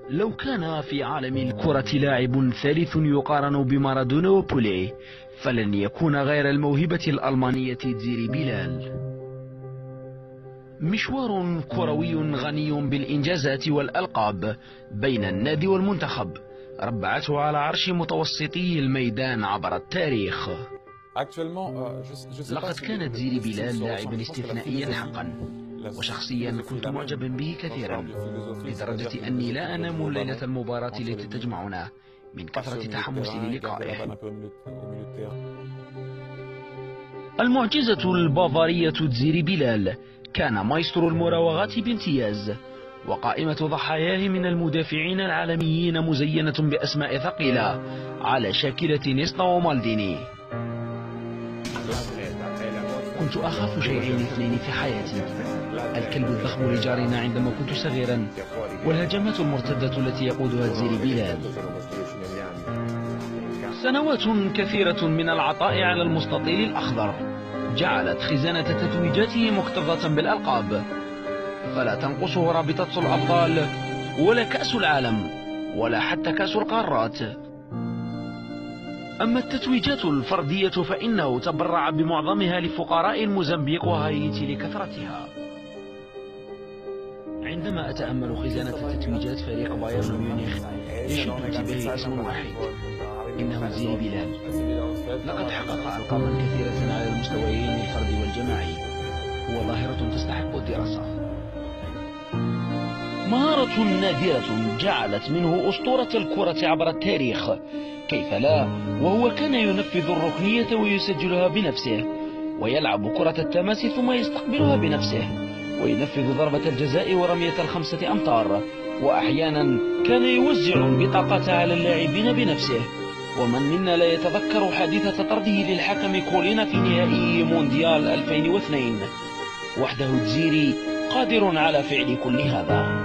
لو كان في عالم الكرة لاعب ثالث يقارن بمارادونا وبوليه، فلن يكون غير الموهبة الألمانية زيري بلال. مشوار كروي غني بالإنجازات والألقاب بين النادي والمنتخب ربعته على عرش متوسطي الميدان عبر التاريخ. لقد كانت زيري بلال لاعبا استثنائيا حقا، وشخصيا كنت معجبا به كثيرا، لدرجة أني لا أنام ليلة المباراة التي تجمعنا من كثرة تحمسي للقائه. المعجزة البافارية زيري بلال كان مايسترو المراوغات بامتياز، وقائمة ضحاياه من المدافعين العالميين مزينة بأسماء ثقيلة على شاكلة نيستا ومالديني. كنت أخاف شيئين اثنين في حياتي: الكلب الضخم لجارنا عندما كنت صغيرا، والهجمات المرتدة التي يقودها زيري بلال. سنوات كثيرة من العطاء على المستطيل الأخضر جعلت خزانة تتويجاته مكتظة بالألقاب، فلا تنقصه رابطة الأبطال ولا كأس العالم ولا حتى كأس القارات. أما التتويجات الفردية فإنه تبرع بمعظمها لفقراء موزمبيق وهايتي لكثرتها. عندما أتأمل خزانة تتويجات فريق بايرن ميونخ يشد انتباهي اسم واحد: إنه زيري بلال. لقد حقق ألقابا كثيرة على المستويين الفردي والجماعي، هو ظاهرة تستحق الدراسة. مهارة نادرة جعلت منه أسطورة الكرة عبر التاريخ، كيف لا، وهو كان ينفذ الركنية ويسجلها بنفسه، ويلعب كرة التماس ثم يستقبلها بنفسه، وينفذ ضربة الجزاء ورمية ال5 أمتار، وأحيانا كان يوزع البطاقة على اللاعبين بنفسه. ومن منا لا يتذكر حادثة طرده للحكم كولينا في نهائي مونديال 2002؟ وحده زيري قادر على فعل كل هذا.